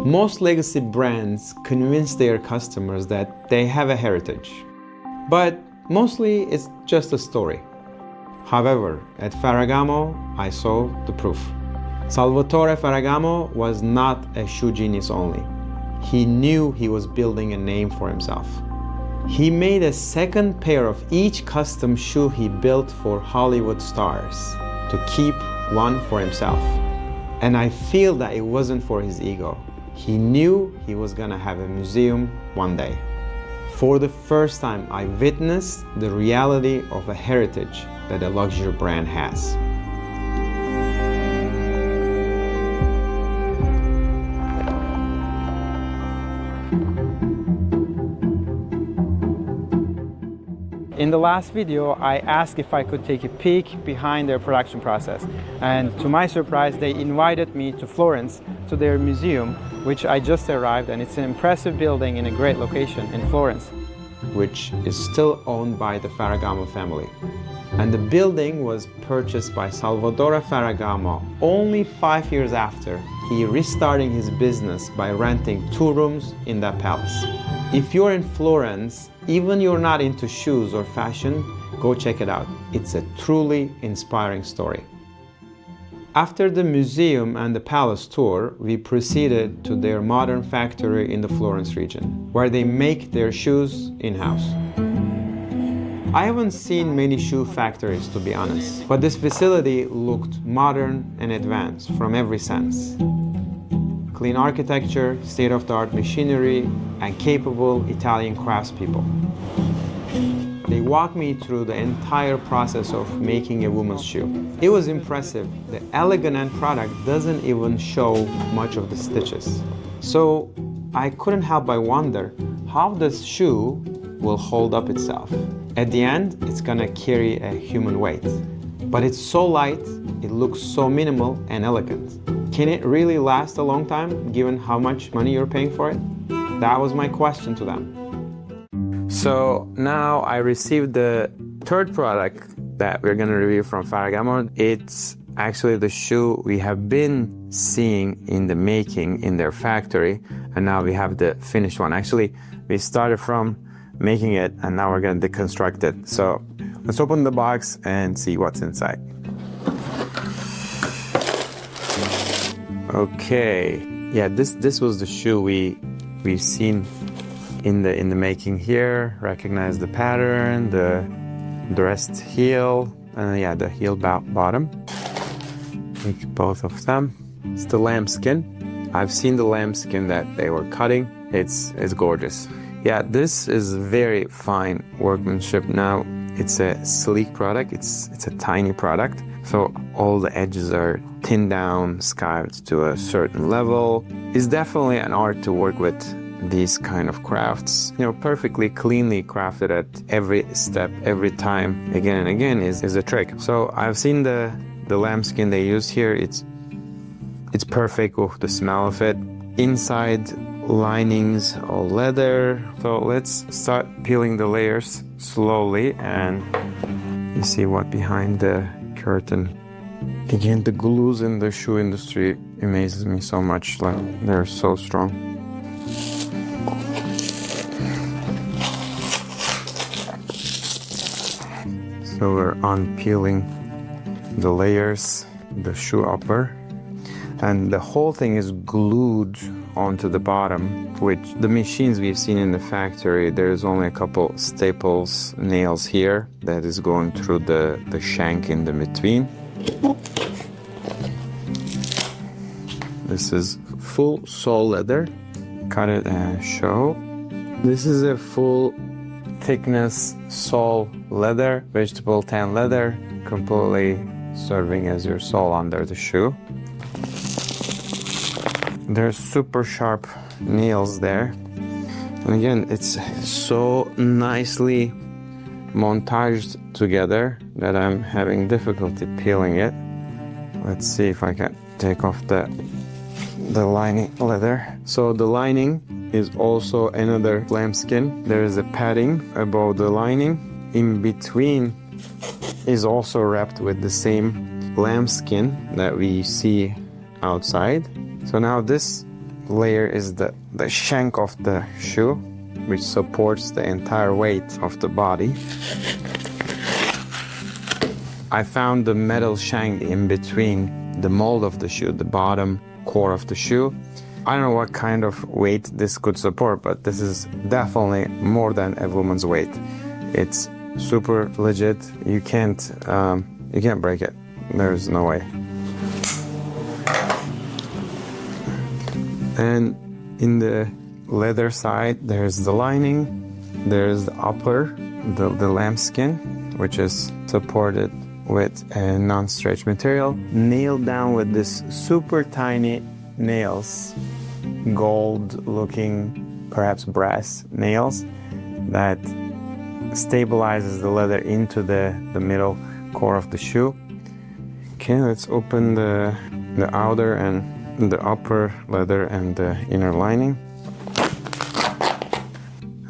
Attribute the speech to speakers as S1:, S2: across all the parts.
S1: Most legacy brands convince their customers that they have a heritage, but mostly it's just a story. However, at Ferragamo, I saw the proof. Salvatore Ferragamo was not a shoe genius only. He knew he was building a name for himself. He made a second pair of each custom shoe he built for Hollywood stars to keep one for himself. And I feel that it wasn't for his ego. He knew he was gonna have a museum one day. For the first time, I witnessed the reality of a heritage that a luxury brand has.
S2: In the last video, I asked if I could take a peek behind their production process. And to my surprise, they invited me to Florence, to their museum, which I just arrived, and it's an impressive building in a great location in Florence.
S1: Which is still owned by the Ferragamo family. And the building was purchased by Salvatore Ferragamo only 5 years after he restarting his business by renting 2 rooms in that palace. If you're in Florence, even you're not into shoes or fashion, go check it out. It's a truly inspiring story. After the museum and the palace tour, we proceeded to their modern factory in the Florence region, where they make their shoes in-house. I haven't seen many shoe factories, to be honest, but this facility looked modern and advanced from every sense. Clean architecture, state-of-the-art machinery, and capable Italian craftspeople. They walked me through the entire process of making a woman's shoe. It was impressive. The elegant end product doesn't even show much of the stitches. So I couldn't help but wonder how this shoe will hold up itself. At the end, it's gonna carry a human weight. But it's so light, it looks so minimal and elegant. Can it really last a long time, given how much money you're paying for it? That was my question to them. So now I received the third product that we're gonna review from Ferragamo. It's actually the shoe we have been seeing in the making in their factory, and now we have the finished one. Actually, we started from making it, and now we're gonna deconstruct it. So let's open the box and see what's inside. Okay, yeah, this was the shoe we've seen in the making here. Recognize the pattern, the dressed heel, yeah, the heel bottom. Take both of them. It's the lambskin. I've seen the lambskin that they were cutting. It's gorgeous. Yeah, this is very fine workmanship. Now it's a sleek product. It's a tiny product, so all the edges are thinned down, scarred to a certain level. It's definitely an art to work with these kind of crafts. You know, perfectly cleanly crafted at every step, every time, again and again is a trick. So I've seen the lambskin they use here. It's perfect. Oh, the smell of it. Inside linings all leather. So let's start peeling the layers slowly, and you see what behind the curtain. Again, the glues in the shoe industry amazes me so much. Like, they're so strong. So we're unpeeling the layers, the shoe upper, and the whole thing is glued onto the bottom, which the machines we've seen in the factory, there's only a couple staples, nails here that is going through the shank in the between. This is full sole leather. Cut it and show. This is a full thickness sole leather, vegetable tan leather, completely serving as your sole under the shoe. There's super sharp nails there. And again, it's so nicely montaged together that I'm having difficulty peeling it. Let's see if I can take off the lining leather. So the lining is also another lambskin. There is a padding above the lining. In between is also wrapped with the same lambskin that we see outside. So now this layer is the shank of the shoe, which supports the entire weight of the body. I found the metal shank in between the mold of the shoe, the bottom core of the shoe. I don't know what kind of weight this could support, but this is definitely more than a woman's weight. It's super legit. You can't break it. There's no way. And in the leather side, there's the lining, there's the upper, the lambskin, which is supported with a non-stretch material, nailed down with this super tiny nails, gold looking, perhaps brass nails, that stabilizes the leather into the middle core of the shoe. Okay, let's open the outer and the upper leather and the inner lining.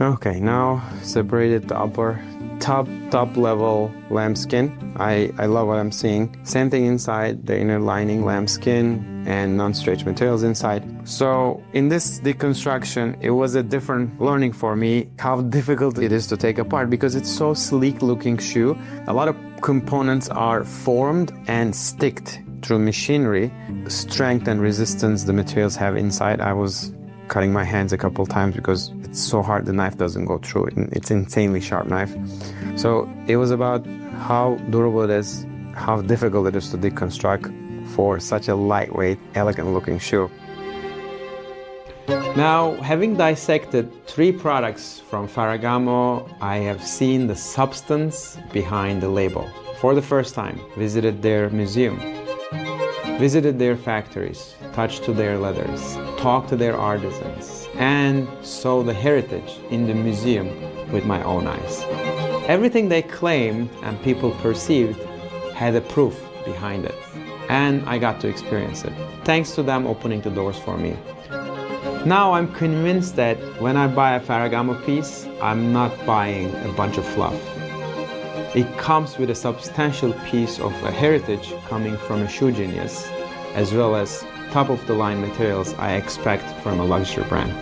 S1: Okay, now separated the upper top level lambskin. I love what I'm seeing. Same thing inside, the inner lining, lambskin and non-stretch materials inside. So in this deconstruction, it was a different learning for me how difficult it is to take apart, because it's so sleek looking shoe. A lot of components are formed and sticked through machinery. Strength and resistance the materials have inside. I was cutting my hands a couple times because it's so hard, the knife doesn't go through it. It's an insanely sharp knife. So it was about how durable it is, how difficult it is to deconstruct for such a lightweight, elegant looking shoe. Now, having dissected 3 products from Ferragamo, I have seen the substance behind the label. For the first time, visited their museum, visited their factories, touched to their leathers, talked to their artisans, and saw the heritage in the museum with my own eyes. Everything they claimed and people perceived had a proof behind it, and I got to experience it, thanks to them opening the doors for me. Now I'm convinced that when I buy a Ferragamo piece, I'm not buying a bunch of fluff. It comes with a substantial piece of a heritage coming from a shoe genius, as well as top-of-the-line materials I expect from a luxury brand.